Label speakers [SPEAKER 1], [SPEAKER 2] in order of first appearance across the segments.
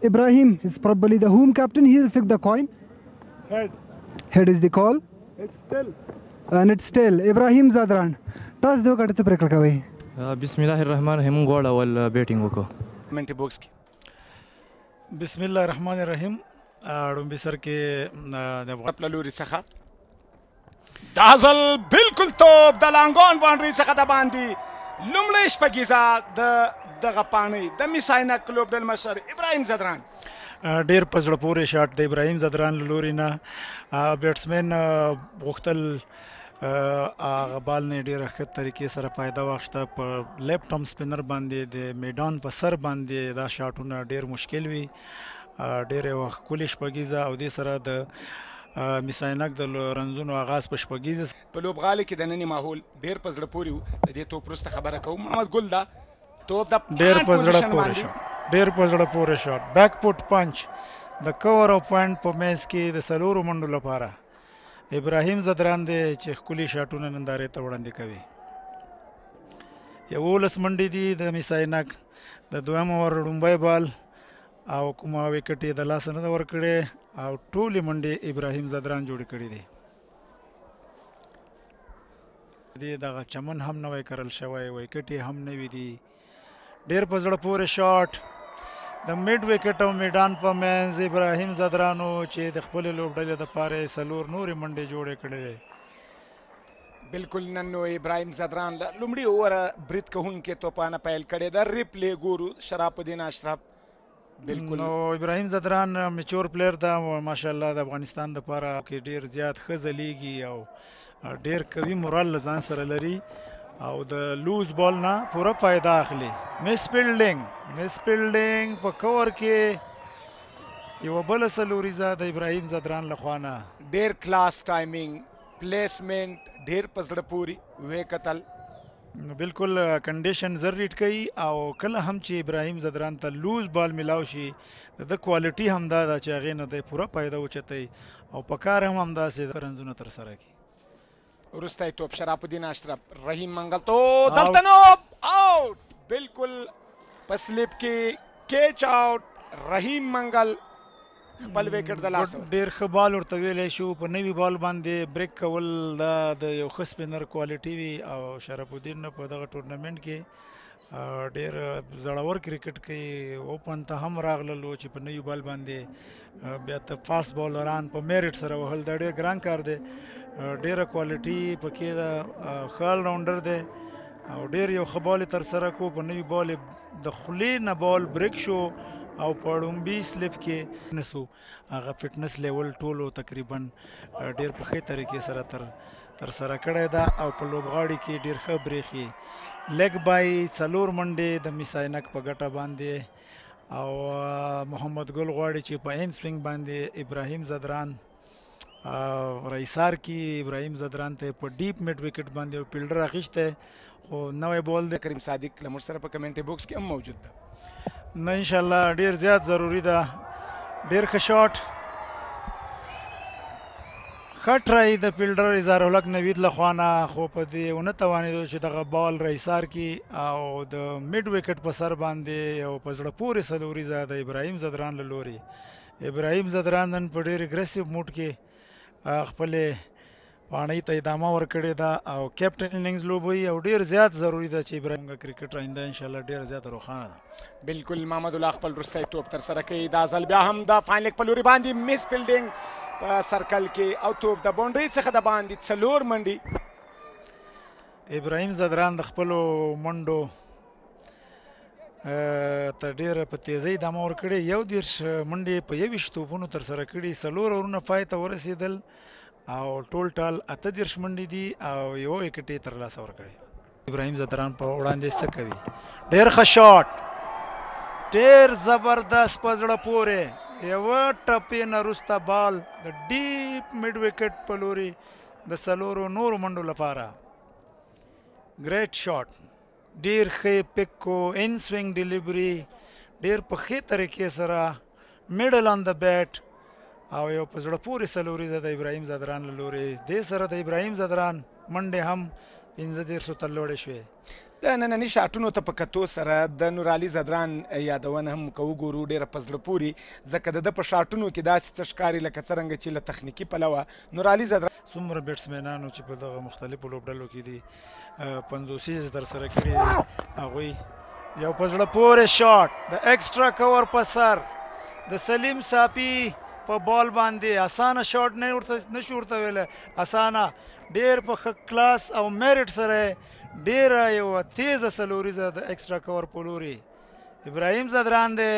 [SPEAKER 1] Ibrahim is probably the home captain. He'll flip the coin.
[SPEAKER 2] Head.
[SPEAKER 1] Head is the call.
[SPEAKER 2] It's still.
[SPEAKER 1] And it's still Ibrahim Zadran. Toss दो कट से प्रकट का भाई.
[SPEAKER 3] बिस्मिल्लाहिर्रहमानिर्रहीम गोल अवल बैटिंग को
[SPEAKER 2] commentary box की.
[SPEAKER 4] बिस्मिल्लाहिर्रहमानिर्रहीम डुम्बी सर के
[SPEAKER 2] ललूरी सखा दाजल बिल्कुल तोप द लांगोन बाउंड्री सखा द बांदी लुमड़े शपगीजा द गपानी द मिसाइना क्लब डल मशर इब्राहिम जदरान
[SPEAKER 4] ډیر په زړه پورې شاټ د ابراهیم زدران له لوري نه بیټسمین غوښتل هغه بال نه ډېره ښه طریقې سره فایده واخیسته په لیفټ هم سپینر باندې د میدان په سر باندې دا شاټونه ډېر مشکل وي ډېر یوه ښکلې شپږیزه او دې سره د میساینک د رنزونو آغاز په شپږیزه
[SPEAKER 2] په لوبغالي کې د ننني ماحول ډېر په زړه پورې و د دې توپ وروسته خبره کوم محمد ګل دا توپ د
[SPEAKER 4] ډېر په زړه پورې شاټ ډېر په زړه پورې شاټ بیک فوټ پنچ د کور او پوینټ په منځ کې د څلورو منډو لپاره ابراهیم زدران دی چې ښکلي شاټونه نندارې ته وړاندې کوي 11 منډې دي د میساینک د دویم اوور لومړی بال او کومه وکټ یې د لاسه نه ده ورکړې او ټولې منډې ابراهیم زدران جوړې کړې دي دغه چمن هم نوی کرل شوی وکټ یې هم نوي دي ډېر په زړه پورې شاټ د میډ وکټ او میدان په منځ ابراهیم زدرانو چې د خپلې لوبډلې دپاره یې څلور نورې منډې جوړې کړې
[SPEAKER 2] بالکل نن نو ابراهیم زدران لومړي اووره برید کوونکې توپانه پیل کړې ده ریپلی ګورو شرف الدین اشرف بالکل
[SPEAKER 4] نو ابراهیم زدران میچور پلیر ده ماشاءالله د افغانستان دپاره کې ډېر زیات ښه ځلیږي او ډېر قوي مورال له ځان سره لري او د لوز بال نه پوره فایده اخلي مس فیلډینګ په کور کې یوه بله څلوریزه د ابراهیم زدران لخوا نه
[SPEAKER 2] ډېر کلاس ټایمینګ پلیسمنټ ډېر په زړه پورې وې کتل
[SPEAKER 4] بالکل کنډیشن زر ریډ کوي او کله هم چې ابراهیم زدران ته لوز بال میلاو شي د کوالټي همدا ده چې هغې نه دی پوره فایده اوچتوي او په کار هم همداسې رنزونه ترسره کړي
[SPEAKER 2] وروستی توپ شرف الدین اشرف رحیم منګل تو دلته نو آوټ بالکل په سلیپ کې کیچ آوټ رحیم منګل خپل وکټ د لاسه
[SPEAKER 4] ډېر ښه بال ورته ویلی شو په نوي بال باندې بریک کول دا د یو ښه سپینر کوالټي وي او شرف الدین په دغه ټورنمنټ کې ډېر زړور کرکټ کوي اوپن ته هم راغللو چې په نوي بال باندې بیا ته فاست بالران په میرټ سره وهل دا ډېر ګران کار دی ډېره کوالټي پکې ده ښه آلراونډر دی او ډېر یو ښه بال یې ترسره کړو په نوي بال د خولې نه بال بریک شو او په ړومبي سلیپ کې نسو هغه فټنس لیول ټولو تقریبا ډېر په ښې طریقې سره ترسره کړی ده او په لوبغاړي کې ډېر ښه برېښي لیګ بای څلور منډې د میساینک په ګټه باندې او محمد ګل غواړي چې په این سوینګ باندې ابراهیم زدران رئیسار کې ابراهیم زدران ته په ډیپ میډ وکټ باندې یو فیلډر اخیستی خو نوی بال دی
[SPEAKER 2] کریم صادق له موږ سره په کمنټري بوکس کې هم موجود ده
[SPEAKER 4] نه انشاءالله ډېر زیات ضروري ده ډېر ښه شاټ ښه ټرای د فیلډر اظهار الحق نوید لخوا نه خو په دې ونه توانېدو چې دغه بال رئیسار کې او د میډ وکټ په سر باندې یو په زړه پورې څلوریزه د ابراهیم زدران له لوري ابراهیم زدران نن په ډېر اګریسیو موډ کې خپلې پاڼۍ ته ادامه ورکړې ده او کیپټن اننګز لوبوي او ډېر زیات ضروري ده چې ابراهیم کرکټ آینده انشاءالله ډېره زیاته روښانه ده
[SPEAKER 2] بالکل محمد الله خپل وروستی توپ ترسره کوي دا ځل بیا هم د فاینل په لوري باندې مس فیلډینګ په سرکل کې او توپ د باونډرۍ څخه د باندې څلور منډې
[SPEAKER 4] ابراهیم زدران د خپلو منډو ته ډېره په تیزۍ ادامه ورکړې 11 منډې په 21 توپونو ترسره کړي څلور اورونه پای ته ورسېدل او ټول ټال 38 منډې دي او یو وکټ یې ترلاسه ورکړی ابراهیم زدران په وړاندې څه کوي ډېر ښه شاټ ډېر زبردست په زړه پورې یوه ټپې نه وروسته بال د ډیپ میډ وکټ په لوري د څلورو نورو منډو لپاره ګریټ شاټ ډېر ښه پک کو ان سوینګ ډیلیوري ډېر په ښې طریقې سره میډل آن د بیټ او یو په زړه پورې څلوریزه د ابراهیم زدران له لورې دې سره د ابراهیم زدران منډې هم 15 ته لوړې شوې
[SPEAKER 2] د ننني شاټونو ته په کتو سره د نورعلي زدران یادونه هم که وګورو ډېره په زړه پورې ځکه د ده په شاټونو کې داسې څه ښکاري لکه څرنګه چې له تخنیکي پلوه نورعلي زدران
[SPEAKER 4] څومره بیټسمینانو چې په دغه مختلفو لوبډلو کې دي 50 ترسره کړي دي هغوی یو په زړه پورې شاټ د ایکسټرا کور په سر د سلیم صافي په بال باندې اسانه شاټ نشو ورته ویلی اسانه ډېر په ښه کلاس او میرټ سره ډیره یو تیزه سلوریزه د ایکسټرا کور په لوري ابراهیم زدران دی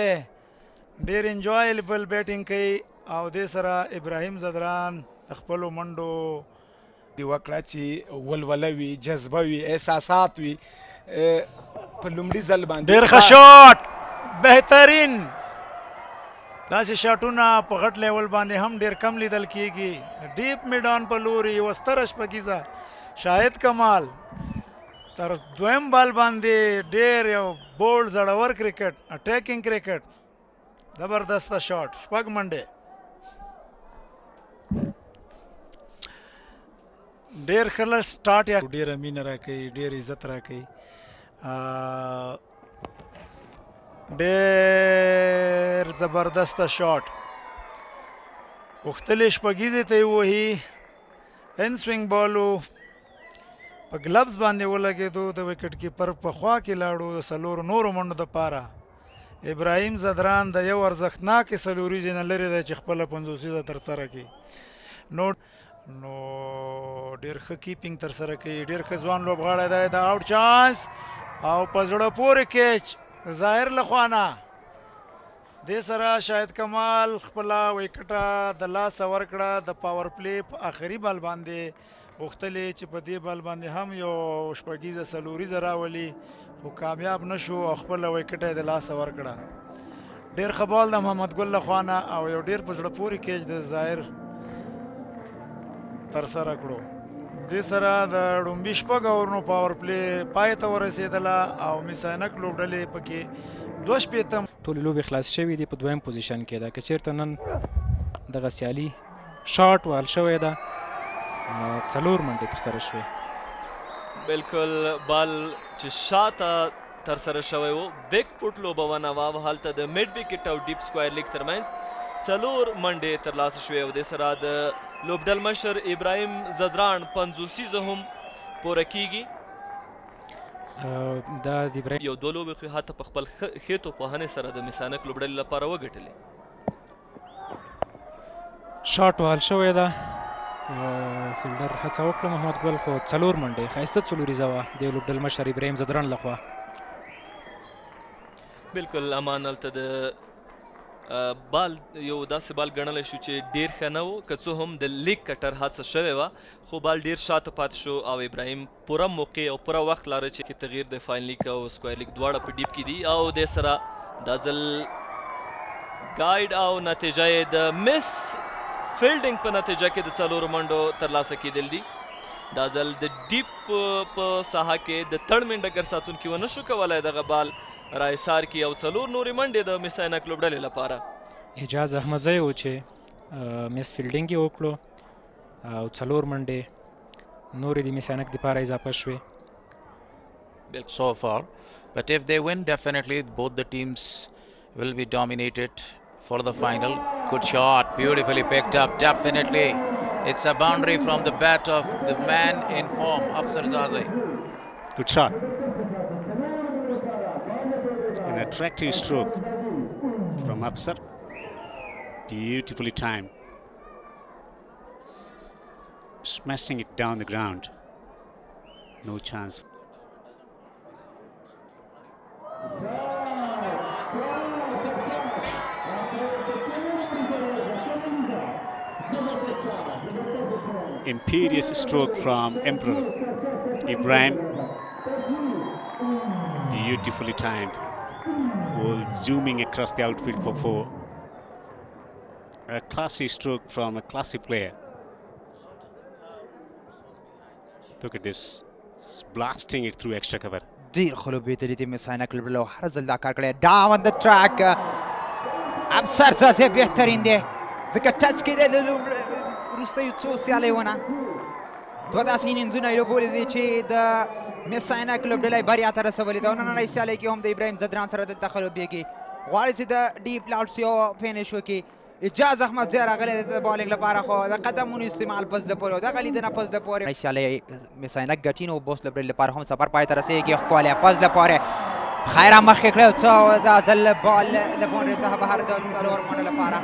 [SPEAKER 4] ډېر انجوایبل بیټینګ کوي او دې سره ابراهیم زدران د خپلو منډو
[SPEAKER 2] دی وکړه چې ولوله وي جذبه وي احساسات وي په لومړي ځل باندې
[SPEAKER 4] ډېر ښه شاټ بهترین داسې شاټونه په غټ لیول باندې هم ډېر کم لیدل کیږي ډیپ میډان په لوري یوه ستره شپږیزه شاهد کمال تر دویم بال باندې ډېر یو بولډ زړور کرکټ اټیکینګ کرکټ زبردسته شاټ شپږ منډې ډېر ښه سټارټ یا ډېره مینه راکوي ډېر عزت راکوي ډېر زبردسته شاټ غوښتلې شپږیزې ته یې ووهي ان سوینګ بالو په ګلبز باندې ولګېدو د وکټ کیپر په خوا کې لاړو د څلورو نورو منډو دپاره ابراهیم زدران د یو ارزښتناکې څلوریزې نه لرې دی چې خپله پنځوسیزه ترسره کړي نو ډېر ښه کیپینګ ترسره کوي ډېر ښه ځوان لوبغاړی دی د آوټ چانس او په زړه پورې کیچ ظاهر له خوا نه دې سره شاهد کمال خپله ویکټه د لاسه ورکړه د پاور پلې په آخري بال باندې غوښتلې چې په دې بال باندې هم یو شپږیزه څلوریزه راولي خو کامیاب نه شو او خپله ویکټه یې د لاسه ورکړه ډېر ښه بال د محمد ګل له خوا نه او یو ډېر په زړه پورې کیچ د ظاهر ترسره کړو دې سره د ړومبي شپږ اورونو پاور پلې پای ته ورسېدله او میساینک لوبډلې پکې 2
[SPEAKER 5] ټولې لوبې خلاص شوي دي په دویم پوزیشن کې ده که چېرته نن دغه سیالي شاټ وهل شوی ده څلور منډې ترسره شوې
[SPEAKER 6] بالکل بال چې شاته ترسره شوی و بیک پوټ لوبونه وه هلته د میډ وکټ او ډیپ سکوایر لیګ ترمنځ څلور منډې ترلاسه شوې او دې سره د لوبډل مشر ابراهیم زدران 50 هم پوره کیږي
[SPEAKER 5] دا د ابراهیم
[SPEAKER 6] یو دوه لوبې خو حتی په خپل ښې توپوهنې سره د میسانک لوبډلې لپاره وګټلې
[SPEAKER 5] شاټ وهل شوی ده فیلډر هڅه وکړه محمد ګل خو څلور منډې ښایسته څلوریزه وه د لوبډل مشر ابراهیم زدران لخوا
[SPEAKER 6] بالکل امان هلته د بال یو داسې بال ګڼلی شو چې ډېر ښه نه و که څه هم د لیګ کټر هڅه شوې وه خو بال ډېر شاته پاتې شو او ابراهیم پوره موقع او پوره وخت لاره چې تغییر د فاین لیګ او سکوایر لیګ دواړه په ډیپ کې دي او دې سره دا ځل ګایډ او نتیجه یې د مس فیلډینګ په نتیجه کې د څلورو منډو ترلاسه کېدل دي دا ځل د ډیپ په ساحه کې د تړمن ډګر ساتونکي ونه شو کولی دغه بال رایسار کې او څلور نورې منډې د میساینک لوبډلې لپاره
[SPEAKER 5] اعجاز احمدزی و چې مس فیلډینګ یې وکړو او څلور منډې نورې د میساینک دپاره اضافه شوې
[SPEAKER 7] so far but if they win definitely both the teams will be dominated for the final. Good shot, beautifully picked up, definitely it's a boundary from the bat of the man in form, Afsar Zazai.
[SPEAKER 8] Good shot, an attractive stroke from Afsar, beautifully timed, smashing it down the ground, no chance. Imperious stroke from Emperor Ibrahim, beautifully timed, ball zooming across the outfield for 4. A classy stroke from a classy player. Look at this, blasting it through extra cover.
[SPEAKER 9] ډېر ښه لوبېدلي دي میساینک لوبډلو هر ځل دا کار کړی ډاون د ټراک افسر زازی بهترین دی ځکه ټچ کې دی د وروستیو څو سیالیونه دوه داسې انینځونه یې لوبولي دي چې د میساینا کلوب ډلې بریا ته رسولې ده. نننۍ سیالۍ کې هم د ابراهیم زدران سره دلته ښه لوبېږي، غواړي چې د ډیپ لاوډس یو فینش وکړي. اجاز احمد زیار راغلی دی د بالینګ لپاره، خو د قدمونو استعمال په زړه پورې او دغه لیدنه په زړه پورې سیالۍ میساینا ګټي نو بوس لوبډلې لپاره هم سفر پای ته رسېږي. ښکلی په زړه پورې خیره مخکې کړی څه دا ځل بال له باونډرۍ څخه بهر د 4 منډو لپاره.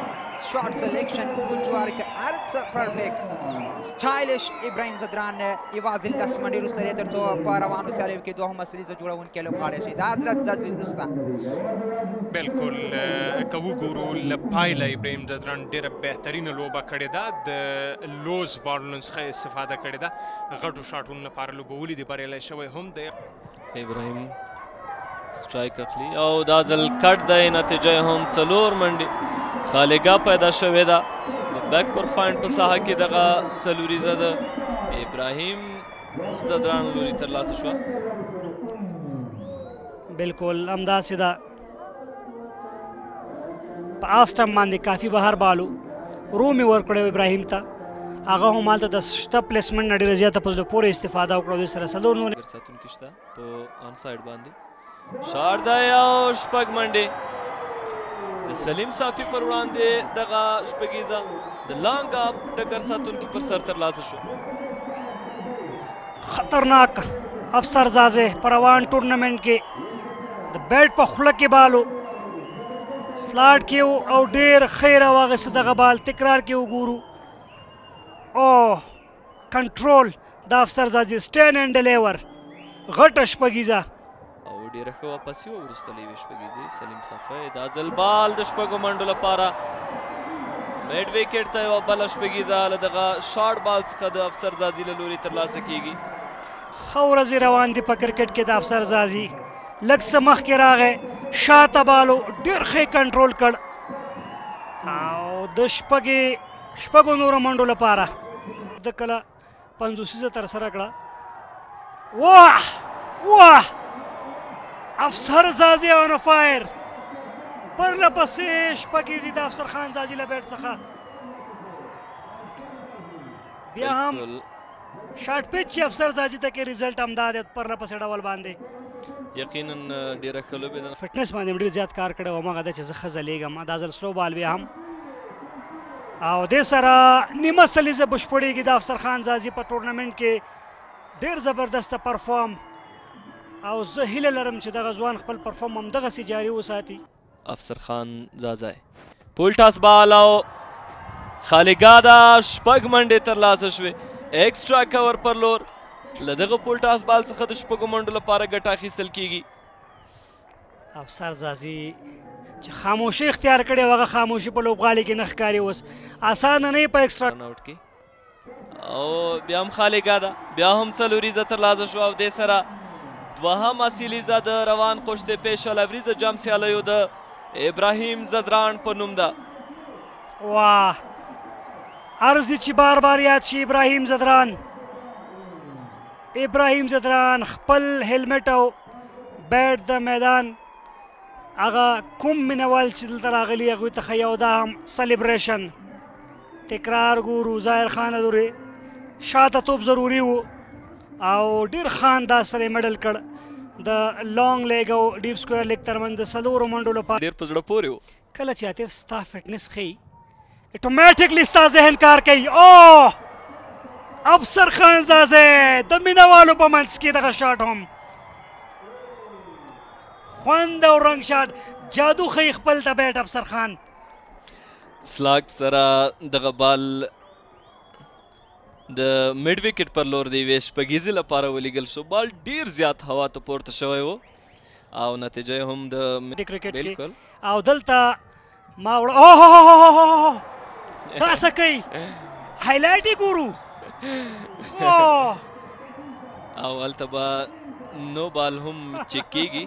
[SPEAKER 9] شارټ سلیکشن فوټ ورک هر څه پرفیکټ سټایلش. ابراهیم زدران یوازې 10 منډې وروسته دی تر څو په روانو سیالیو کې دوهمه سریزه جوړونکی لوبغاړی شي. د حضرت زازي وروسته
[SPEAKER 10] بالکل که وګورو له پایله ابراهیم زدران ډېره بهترینه لوبه کړې ده، د لوز بالونو څخه استفاده کړې ده، غټو شاټونو لپاره لوبولي دي، بریالی شوی هم دی.
[SPEAKER 6] ابراهیم سټرایک اخلي او دا ځل کټ دی، نتیجه هم 4 منډې. خالقه پیدا شوې ده د بیک کورفاینډ په ساحه کې، دغه څلوریزه د ابراهیم زدران لوري ترلاسه شوه.
[SPEAKER 11] بالکل همداسې ده، په آف سټمپ باندې کافي بهر بالو روم یې ورکړی ابراهیم ته، هغه هم هلته د شته پلیسمنټ نه ډېره زیاته په زړه پورې استفاده وکړه. دوی سره 4 نورې
[SPEAKER 6] ساتونکي شته په آن سایډ باندې. شاټ دی او 6 منډې د سلیم صافي پر وړاندې دغه شپږیزه د لانګ اپ ډګر ساتونکي پر سر ترلاسه شو.
[SPEAKER 11] خطرناک افسر زازه په روان ټورنمنټ کې د بیټ په خوله کې بالو سلاټ کې او ډېر ښه راواغېسته دغه بال. تکرار کې وګورو او کنټرول د افسر زازي سټین اینډ ډیلیور غټه شپږیزه
[SPEAKER 6] او ډېره ښه واپسي وه وروسته له یوې شپږیزې. سلیم صافی دا ځل بال د 6 منډو لپاره میډ ویکټ ته یوه بله شپږیزه له دغه شارټ بال څخه د افسر زازي له لوري ترلاسه کیږي.
[SPEAKER 11] ښه ورځې روان دي په کرکټ کې د افسر زازي. لږ څه مخکې راغی، شاته بالو ډېر ښه کنټرول کړ او د شپږو نورو منډو لپاره د کله 50 ترسره کړه. واه واه افسر زازي آن فایر، پرله پسې شپږیزې د افسر خان زازي له بیټ څخه. بیا هم شارټ پیچ چې افسر زازي ته کې ریزلټ همدا دی پرله پسې ډول باندې.
[SPEAKER 6] یقینا ډېره ښه لوبې ده،
[SPEAKER 11] فټنس باندې مې ډېر زیات کار کړی و، هماغه ده چې زه ښه ځلیږم. دا ځل سلو بال بیا هم او دې سره نیمه سلیزه بشپړېږي د افسر خان زازي په ټورنمنټ کې. ډېر زبردسته پرفارم او زه هیله لرم چې دغه ځوان خپل پرفارم همدغسې جاري وساتي.
[SPEAKER 6] افسر خان زازی پول ټاس بال او خالقه دا 6 منډې ترلاسه شوې. ایکسټرا کور پر لور له دغه پول ټاس بال څخه د 6 منډو لپاره ګټه اخیستل کیږي.
[SPEAKER 11] افسر زازي چې خاموشي اختیار کړې وه، هغه خاموشي په لوبغالي کې نه ښکاري. اوس اسانه نه په ایکسټرا
[SPEAKER 6] رن آوټ کې او بیا هم خالقه ده، بیا هم څلوریزه ترلاسه شوه او دې سره دوهمه سیلیزه د روان قشتې پیش لوریزه جام سیالیو د ابراهیم زدران په نوم ده.
[SPEAKER 11] واه عرض چې بار بار یاد شي ابراهیم زدران. ابراهیم زدران خپل هیلمټ او بیټ د میدان هغه کوم مینوال چې دلته راغلي هغوی ته ښه یو دا هم سلیبریشن. تکرار ګورو ظاهر خان لورې شاته توپ ضروري و او ډېر خان دا سره مډل کړ د لانګ لیګ او ډیپ سکویر لیګ ترمنځ د 4 منډو لپاره.
[SPEAKER 6] ډېر په زړه پورې و.
[SPEAKER 11] کله چې عاطف ستا فټنس ښیي اټومیټکلی ستا ذهن کار کوي. او افسر خان زازی د مینهوالو په منځ کې دغه شاټ هم خوند او رنګ شاټ جادو ښیي خپل د بیټ افسر خان.
[SPEAKER 6] سلاک سره دغه بال د میډ وکټ پر لور د یوې شپږیزې لپاره ولیږل شو. بال ډېر زیات هوا ته پورته شوی و او نتیجه هم د
[SPEAKER 11] کرکټ
[SPEAKER 6] بالکل
[SPEAKER 11] کې او دلته ما وړه دا څه کوي هایلایټ یې ګورو
[SPEAKER 6] او هلته به نو بال هم چیک کیږي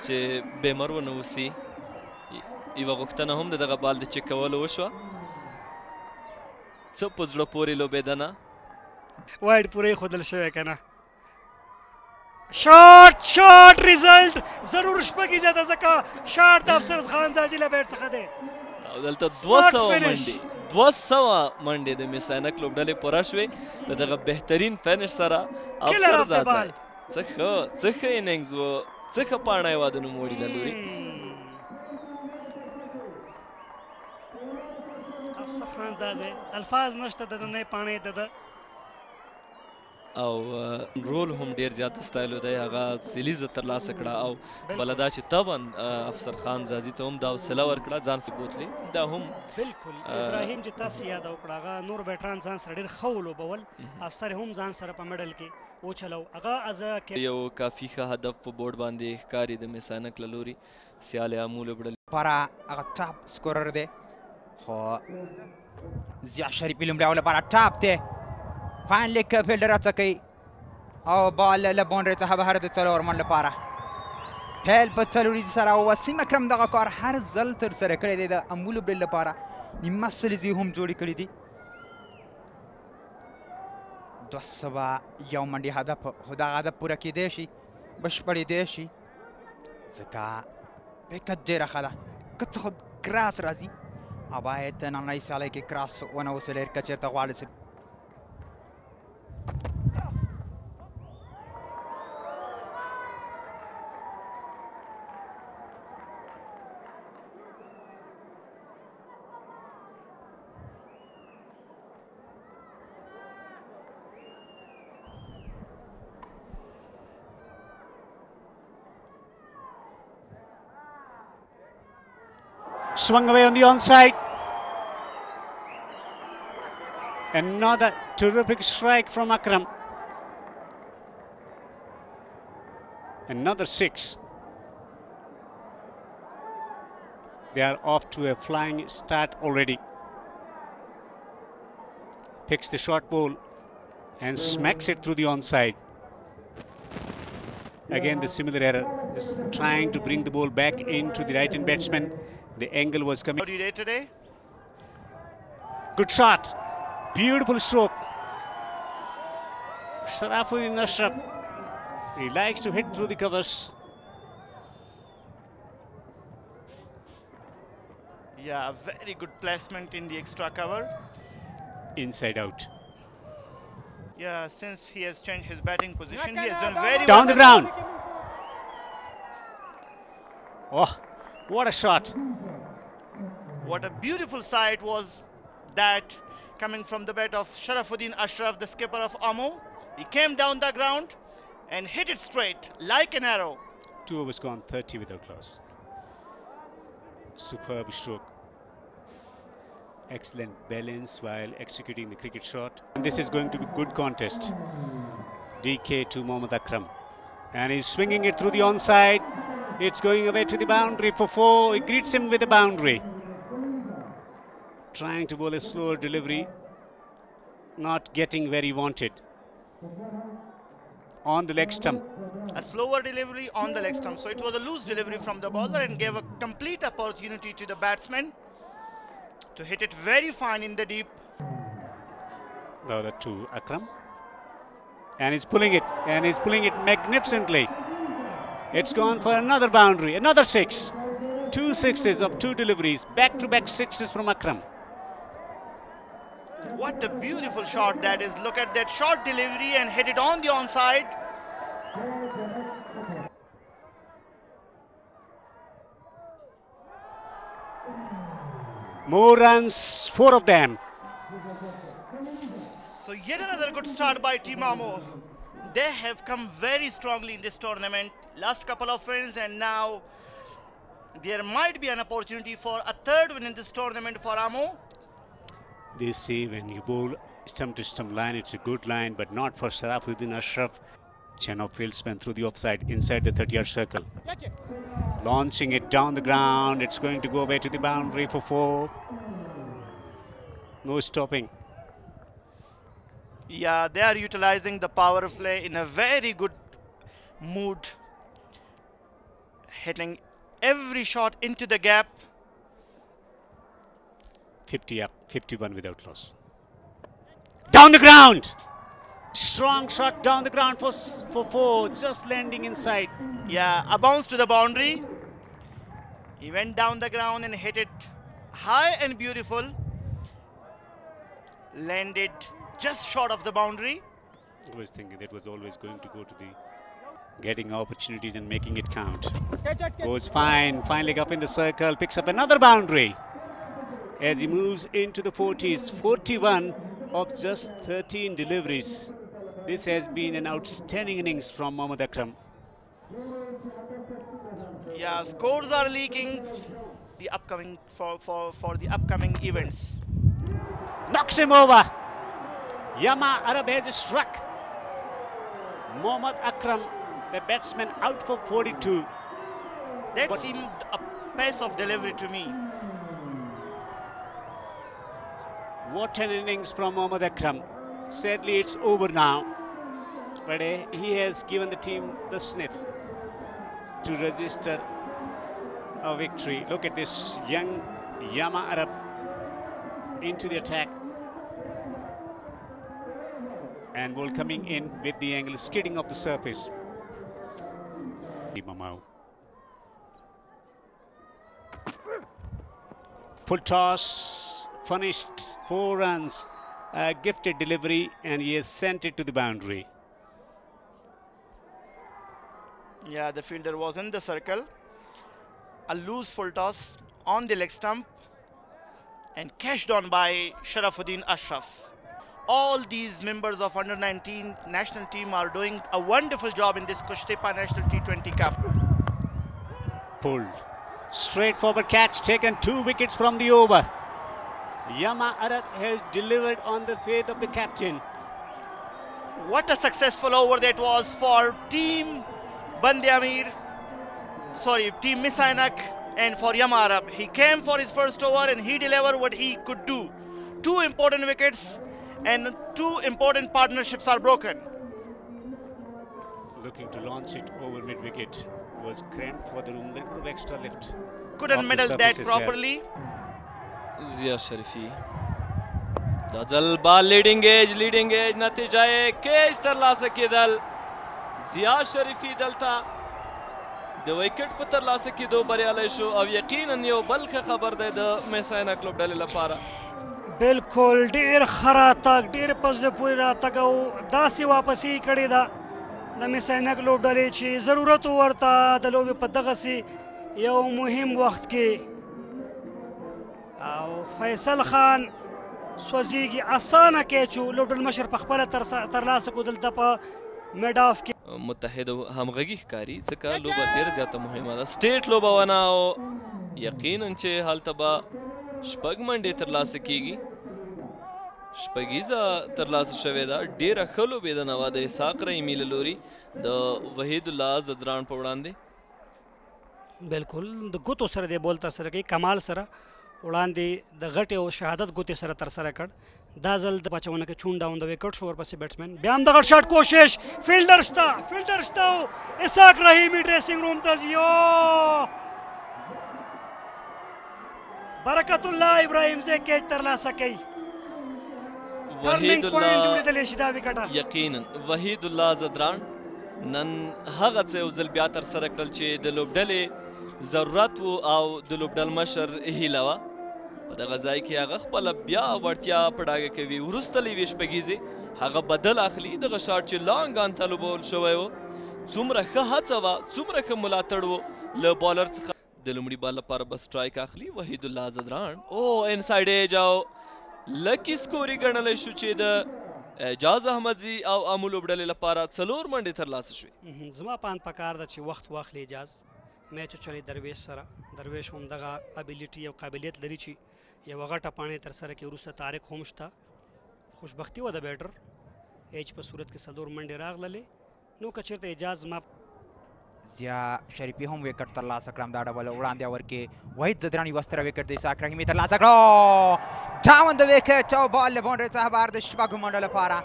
[SPEAKER 6] چې بیمر ونه اوسي. یوه غوښتنه هم د دغه بال د چیک کولو وشوه. څه په زړه پورې لوبېدنه
[SPEAKER 11] وایډ پوره ایښودل شوی که نه. شاټ ریزلټ ضرور شپږیزه ده ځکه شاټ د افسر خان زازي له بیټ څخه دی
[SPEAKER 6] او دلته 200 منډې 200 منډې د میساینک لوبډلې پوره شوې د دغه بهترین فینش سره افسر زازای څه ښه اننګز و څه ښه پاڼه یې واده نوموړي له لوري
[SPEAKER 11] افسر خان زازای الفاظ نشته د نه پاڼې د
[SPEAKER 6] او رول هم ډیر زیات ستایلو دی هغه سیلیزه ترلاسه کړه او بله دا چې طبعا افسر خان زازي ته هم دا حوصله ورکړه ځان سې بوتلې دا هم
[SPEAKER 11] بالکل ابراهیم چې تاسو یاد وکړه هغه نور بیټران ځان سره ډېر ښه ولوبول افسر هم ځان سره په مډل کې وچلو هغه
[SPEAKER 6] یو کافي ښه هدف په بورډ باندې ښکاري د میساینک له لوري سیال امو لوبډلې
[SPEAKER 9] لپاره هغه ټاپ سکورر دی خو ضیا شریفي لومړی لپاره ټاپ دی فاین لیک فیلډر هڅه کوي او بال له باونډرۍ څخه بهر د 4 منډ لپاره فیل په څلوریزي سره وسیم اکرم دغه کار هر ځل ترسره کړی دی د امو لوبډلې لپاره نیمه سلیزې هم جوړې کړي دي 201 منډې هدف خو دغه هدف پوره کېدی شي بشپړېدی شي ځکه وکټ ډېره ښه ده که څه خو کراس راځي او باید نننۍ سیالۍ کې کراس ونه وسلېر که چېرته غواړې
[SPEAKER 8] Swung away on the onside. Another terrific strike from Akram. Another 6. They are off to a flying start already. Picks the short ball and smacks it through the onside. Again the similar error, just trying to bring the ball back into the right-hand batsman. The angle was coming.
[SPEAKER 12] How do you rate today?
[SPEAKER 8] Good shot. Beautiful stroke. Sharafuddin Ashraf. He likes to hit through the covers.
[SPEAKER 12] Yeah, very good placement in the extra cover.
[SPEAKER 8] Inside out.
[SPEAKER 12] Yeah, since he has changed his batting position, he has done very well.
[SPEAKER 8] Down the ground. Oh, what a shot.
[SPEAKER 12] What a beautiful sight was that coming from the bat of Sharafuddin Ashraf, the skipper of Ammo. He came down the ground and hit it straight like an arrow.
[SPEAKER 8] 2 overs gone, 30 without loss. Superb stroke. Excellent balance while executing the cricket shot. And this is going to be good contest. DK to Mohammad Akram. And he's swinging it through the onside. It's going away to the boundary for 4. He greets him with a boundary. Trying to bowl a slower delivery. Not getting where he wanted. On the leg stump.
[SPEAKER 12] A slower delivery on the leg stump. So it was a loose delivery from the bowler and gave a complete opportunity to the batsman to hit it very fine in the deep.
[SPEAKER 8] Bowler to Akram. And he's pulling it. And he's pulling it magnificently. It's gone for another boundary. Another 6. 2 sixes of 2 deliveries. Back-to-back 6s from Akram.
[SPEAKER 12] What a beautiful shot that is. Look at that short delivery and hit it on the onside.
[SPEAKER 8] More runs, 4 of them.
[SPEAKER 12] So yet another good start by Team Ammo. They have come very strongly in this tournament. Last couple of wins and now there might be an opportunity for a third win in this tournament for Ammo.
[SPEAKER 8] They say when you bowl stump to stump line, it's a good line, but not for Sharafuddin Ashraf. Chenov fieldsman through the offside inside the 30-yard circle. Launching it down the ground. It's going to go away to the boundary for 4. No stopping.
[SPEAKER 12] Yeah, they are utilizing the power play in a very good mood. Hitting every shot into the gap.
[SPEAKER 8] 50 up, 51 without loss. Down the ground! Strong shot down the ground for 4, just landing inside.
[SPEAKER 12] Yeah, a bounce to the boundary. He went down the ground and hit it high and beautiful. landed just short of the boundary.
[SPEAKER 8] I was thinking that was always going to go to the getting opportunities and making it count. Goes fine, finally up in the circle, picks up another boundary as he moves into the 40s. 41 of just 13 deliveries. This has been an outstanding innings from Mohammad Akram.
[SPEAKER 12] Yeah, scores are leaking the upcoming for the upcoming events.
[SPEAKER 8] Knocks him over. Yama Arab has struck. Mohammad Akram, the batsman, out for 42.
[SPEAKER 12] That seemed a pace of delivery to me.
[SPEAKER 8] What an innings from Mohammad Akram. Sadly, it's over now. But he has given the team the sniff to register a victory. Look at this young Yama Arab into the attack. And ball coming in with the angle skidding off the surface. Mamau. Full toss, finished, 4 runs, a gifted delivery, and he has sent it to the boundary.
[SPEAKER 12] Yeah, the fielder was in the circle. A loose full toss on the leg stump and cashed on by Sharafuddin Ashraf. All these members of under-19 national team are doing a wonderful job in this Kushtepa National T20 Cup.
[SPEAKER 8] Pulled. Straightforward catch, taken 2 wickets from the over. Yama Arab has delivered on the faith of the captain.
[SPEAKER 12] What a successful over that was for Team Bande Amir, Team Misainak, and for Yama Arab. He came for his first over and he delivered what he could do. 2 important wickets and 2 important partnerships are broken.
[SPEAKER 8] Looking to launch it over mid-wicket. Was cramped for the room, little bit of extra lift.
[SPEAKER 12] Couldn't medal that properly.
[SPEAKER 6] Zia Sharifi. Dazal ball leading edge, natijaye cage tarlasa kidal. Zia Sharifi dalta. The wicket په ترلاسه کېدو بریالی شو او یقینا یو بل ښه خبر دی د میساینا کلوب ډلې لپاره.
[SPEAKER 11] بالکل ډېر ښه راتګ، ډېر په زړه پورې راتګ او داسې واپسي کړې ده د میساینا کلوب ډلې چې ضرورت ورته د لوبې په دغسې یو مهم وخت کې. او فیصل خان سوځېږي، اسانه کیچ و لوبډل مشر په خپله ترلاسه کړو دلته په میډ آف کې.
[SPEAKER 6] متحد همغږي ښکاري ځکه لوبه ډېره زیاته مهمه ده. سټیټ لوبه ونه او یقینا چې هلته به 6 منډې ترلاسه کیږي. 6 ترلاسه شوې ده. ډېره ښه لوبېدنه وه د اسحاق رحیمي له لوري د وحید الله زدران په وړاندې.
[SPEAKER 11] بالکل د ګوتو سره دی بول ترسره کوي، کمال سره وړاندې د غټې او شهادت ګوتې سره ترسره کړ. دا ځل د بچونه کې چون ډاون د وکټ شو، ورپسې بیټسمین بیا هم د غټ شاټ کوشش. فیلډر شته او اسحاق رحیمي ډریسنګ روم ته ځي. برکت الله ابراهیم زی کیچ ترلاسه کوي.
[SPEAKER 6] وحید الله یقینا وحید الله زدران نن هغه څه یو ځل بیا ترسره کړل چې د لوبډلې ضرورت و او د لوبډل مشر هیله وه. په دغه ځای کې هغه خپله بیا وړتیا په ډاګه کوي. وروسته له یوې شپږیزې هغه بدل اخلي. دغه شاټ چې لانګ آن ته لوبول شوی و، څومره ښه هڅه وه، څومره ښه ملاتړ و له بالر څخه. د لومړي بال لپاره به سټرایک اخلي وحید الله زدران. او انسایډ ایج او لکی سکوري ګڼلی شو چې د اعجاز احمدزي او امو لوبډلې لپاره 4 منډې ترلاسه شوې.
[SPEAKER 11] زما په اند پکار ده چې وخت واخلي اعجاز. میچ چلی درویش سره. درویش هم دغه ابیلیټي او قابلیت لري چې یوه غټه پاڼې ترسره کړي. وروسته طارق هم شته. خوشبختي وه د بیټر ایج په صورت کې 4 منډې راغللې. نو که چېرته اعجاز ما
[SPEAKER 9] ضیا شریفي هم وکټ ترلاسه کړم. دا ډبل وړاندې ورکې وحید زدران یوه ستره وکټ د اسحاق رحیمي ترلاسه کړو. جاون د وکټ او بال له باونډرۍ څخه بهر د 6 منډو لپاره.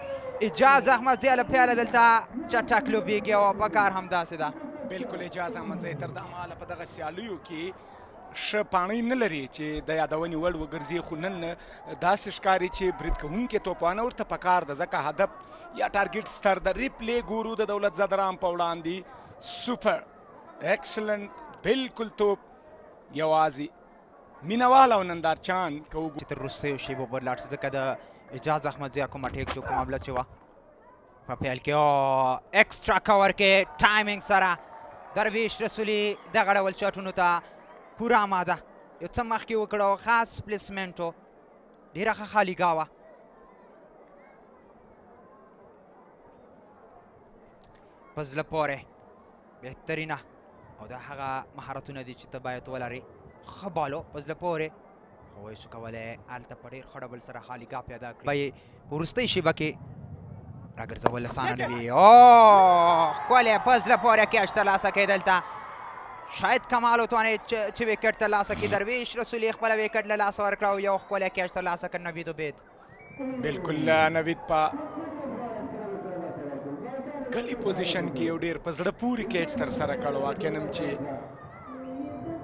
[SPEAKER 9] اعجاز احمدزي له پیاله دلته چټک لوبېږي او په کار همداسې ده.
[SPEAKER 2] بالکل اعجاز احمدزي تر د اماله په دغه سیالیو کې ښه پاڼۍ نه لري چې د یادونې وړ وګرځي، خو نن داسې ښکاري چې برید کوونکي توپانه ورته پکار ده ځکه هدف یا ټارګېټ ستر ده. ریپلې ګورو د دولت زدران په وړاندې. سوپر ایکسلنٹ بالکل توپ یوازې مینوال او نندارچان که وګورو
[SPEAKER 9] چې تر وروستیو شیبو پر لاړ شي ځکه د اجاز احمد زیا کومه ټیک جو کومه بل چې وا په پیل کې او ایکسترا کور کې ټایمینګ سره درویش رسولي دغه ډول شاټونو ته پوره آماده یو څه مخکې وکړو خاص پلیسمنټ و ډېره ښه خالیګاه وه په زړه پورې بهترینه او دا هغه مهارتونه دي چې ته باید ولرې ښه بالو په زړه پورې خو وایي شو کولی هلته په ډېر ښه ډول سره خالیګاه پیدا کړي به یې په وروستۍ شیبه کې راګرځول اسانه نه وي او ښکلی په زړه پورې کیچ ترلاسه کړي دلته شاید کمال وتوانید چې وکټ ترلاسه کړي درویش رسولي خپله وکټ له لاسه ورکړه او یو ښکلی کیچ ترلاسه کړ نوید عبید
[SPEAKER 2] بالکل نوید په کلی پوزیشن کې یو ډېر په زړه پورې کیچ ترسره کړ واقعا هم چې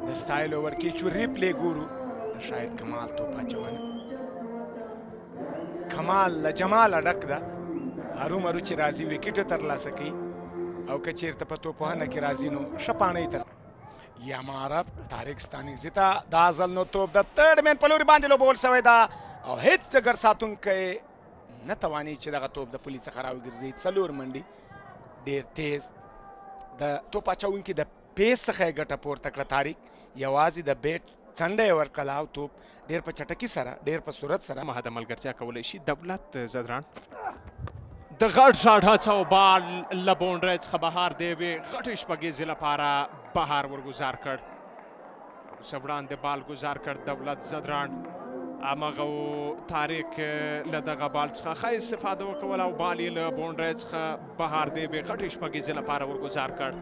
[SPEAKER 2] د سټایل اوور کیچ ریپلی ګورو شاید کمال توپ اچونه کمال له جماله ډک ده هرومرو چې راځي وکټ ترلاسه کوي او که چېرته په توپوهنه کې راځي نو ښه پاڼۍ تر یا مهارت طارق ستانکزي ته دا ځل نو توپ د ترډ مین په لوري باندې لوبول شوی ده او هیڅ ډګر ساتونکی نه تواني چې دغه توپ د پولي څخه راوګرځي 4 منډې ډېر تیز د توپ اچوونکي د پیس څخه یې ګټه پورته کړه طارق یوازې د بیټ څنډه یې ورکړله او توپ ډېر په چټکي سره ډېر په صورت سره
[SPEAKER 10] مهده ملګرتیا کولی شي دولت زدران د غټ شاټ هڅه او بال له باونډرۍ څخه بهر دی وې غټې شپږیزې لپاره بهر ورګزار کړ څه وړاندې بال ګزار کړ دولت زدران هماغه طارق له دغه بال څخه ښه استفاده وکوله او بال یې له باونډرۍ څخه بهر دی وې غټې شپږیزې لپاره ورګزار کړ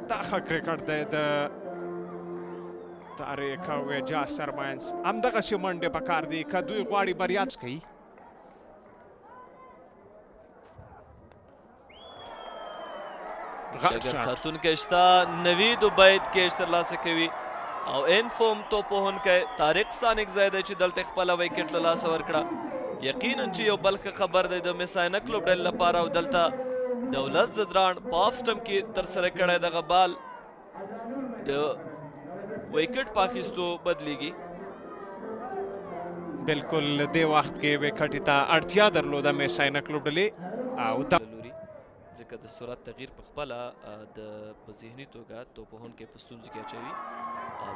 [SPEAKER 10] دا ښه کرکټ دی د طارق او اعجاز سرماینس همدغسې منډې پکار دي که دوی غواړي بریا کوي
[SPEAKER 6] ډګر ساتونکی شته نوید عبید کیچ ترلاسه کوي او انفوم توپوهونکی طارق ستانکزی دی چې دلته خپله ویکټ له لاسه ورکړه یقینا چې یو بل ښه خبر دی د میساینه کلوب ډلې لپاره او دلته دولت زدران په آف سټمپ کې ترسره کړی دغه بال د ویکټ په اخیستو بدلیږي
[SPEAKER 10] بالکل دې وخت کې ویکټ ته اړتیا درلوده میساینه کلوب ډلې او
[SPEAKER 6] ځکه د سرعت تغییر په خپله په ذهني توګه توپوهونکی په ستونزو کې اچوي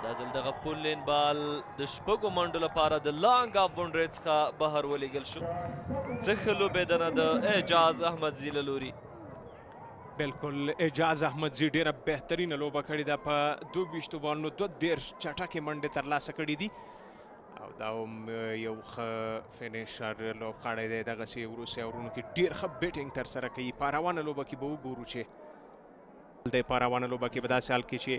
[SPEAKER 6] دا ځل دغه پول لین بال د شپږو منډو لپاره د لانګ اف باونډرۍ څخه بهر ولیږل شو څه ښه لوبېدنه د اعجاز احمدزي له لوري
[SPEAKER 10] بالکل اعجاز احمدزي ډېره بهترینه لوبه کړې ده په 22 بالونو 22 چټکې منډې ترلاسه کړي دي او دا هم یو ښه فینیشر لوبغاړی دی دغسې وروستي اورونو کې ډېر ښه بیټینګ ترسره کوي په روانه لوبه کې به وګورو چې د په روانه لوبه کې به داسې حال کې چې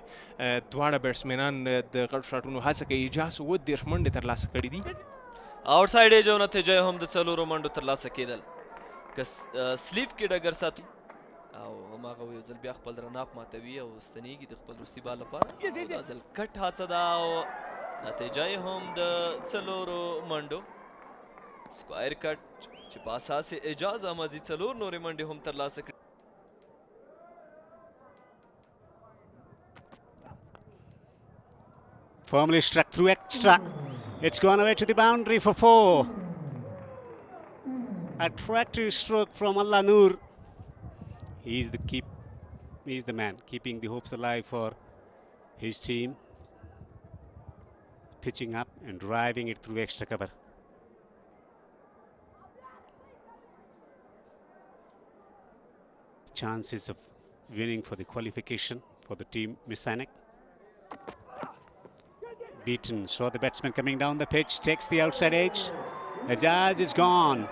[SPEAKER 10] دواړه بیټسمینان د غټو شاټونو هڅه کوي اجاز 30 منډې ترلاسه کړي دي
[SPEAKER 6] آوټ سایډ ایج او نتیجه هم د 4 منډو ترلاسه کېدل که سلیپ کې ډګر ساتي او هماغه یو ځل بیا خپل رناپ ماتوي او ستنېږي د خپل وروستي بال لپاره دا ځل کټ هڅه ده او نتیجه یې هم د 4 منډو سکوایر کټ چې په اساس اعجاز احمدزي 4 نورې منډې هم ترلاسه کړي
[SPEAKER 8] Firmly struck through extra. It's gone away to the boundary for 4. Attractive stroke from Allah Noor. He's the man keeping the hopes alive for his team. Pitching up and driving it through extra cover. Chances of winning for the qualification for the team Misainak. Beaten, saw the batsman coming down the pitch, takes the outside edge. Ajaz is gone.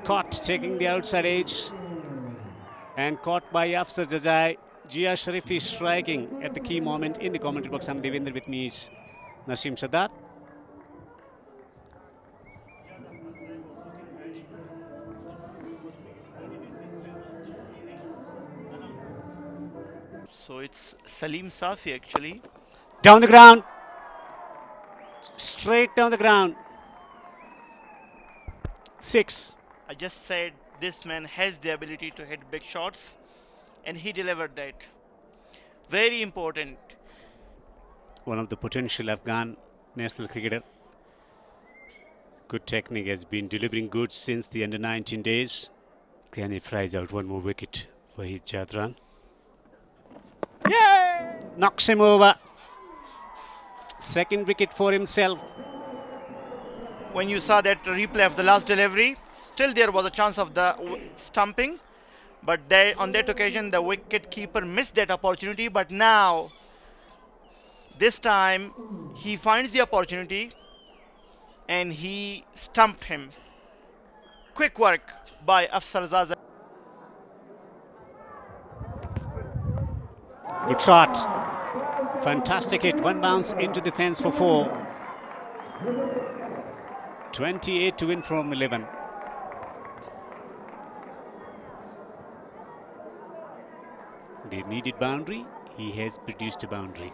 [SPEAKER 8] Caught taking the outside edge and caught by Afsar Jajai. Jia Sharifi striking at the key moment in the commentary box. I'm Devendra, with me is Naseem Sadat.
[SPEAKER 12] So it's Salim Safi actually.
[SPEAKER 8] Down the ground. Straight down the ground. 6.
[SPEAKER 12] I just said this man has the ability to hit big shots, and he delivered that. Very important.
[SPEAKER 8] One of the potential Afghan national cricketer. Good technique, has been delivering goods since the under-19 days. Can he fries out one more wicket for Wahid Jadran? Yeah! Knocks him over. Second wicket for himself.
[SPEAKER 12] When you saw that replay of the last delivery, still there was a chance of the stumping, but on that occasion the wicket keeper missed that opportunity. But now, this time he finds the opportunity and he stumped him. Quick work by Afsar Zaza.
[SPEAKER 8] Good shot. Fantastic hit. One bounce into the fence for 4. 28 to win from 11. They needed boundary. He has produced a boundary.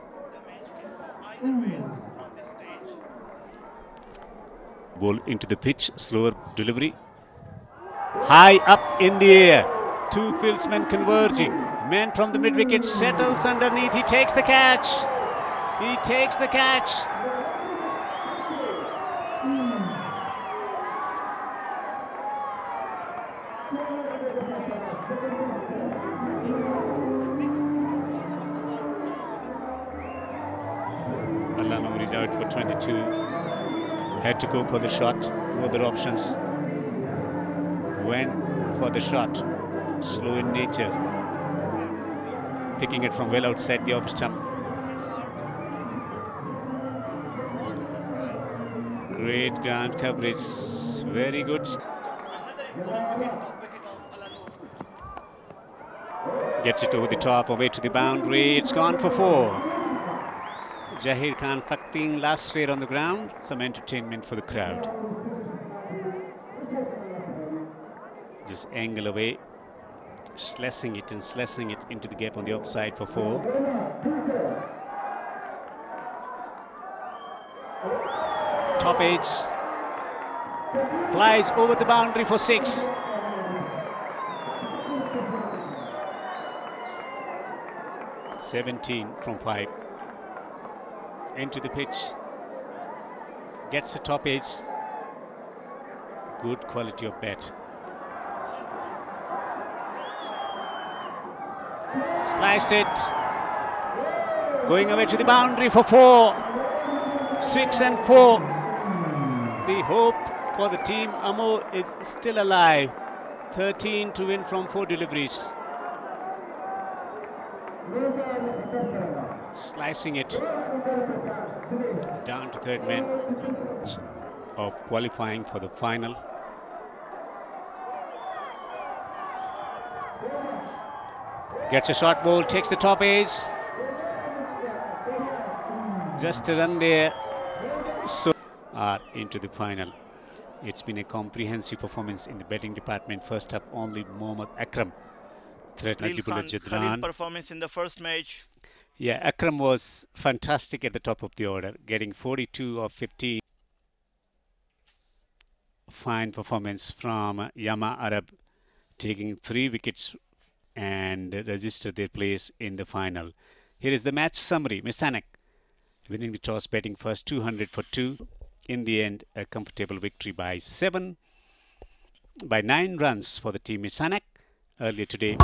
[SPEAKER 8] Ball into the pitch. Slower delivery. High up in the air. Two fieldsmen converging. Man from the mid-wicket settles underneath. He takes the catch. He takes the catch. Allanur is out for 22. Had to go for the shot. No other options. Went for the shot. Slow in nature. Picking it from well outside the off stump. Great ground coverage. Very good. Gets it over the top, away to the boundary. It's gone for 4. Jahir Khan Fakteen last sphere on the ground. Some entertainment for the crowd. Just angle away. Slashing it and slashing it into the gap on the offside for 4. Top edge. Flies over the boundary for 6. (17 from 5). Into the pitch. Gets the top edge. Good quality of bat. Sliced it. Going away to the boundary for 4. 6 and 4. The hope for the team Amo is still alive. 13 to win from 4 deliveries. Slicing it down to third man of qualifying for the final. Gets a short ball, takes the top edge. Just a run there. So into the final. It's been a comprehensive performance in the batting department. First up, only Mohammad Akram threatened Najibullah Jadran.
[SPEAKER 12] Performance in the first match.
[SPEAKER 8] Yeah, Akram was fantastic at the top of the order, getting 42 of 15. Fine performance from Yama Arab, taking 3 wickets and register their place in the final. Here is the match summary. Misanek winning the toss, batting first, 200 for 2. In the end, a comfortable victory by 9 runs for the team Misanek earlier today.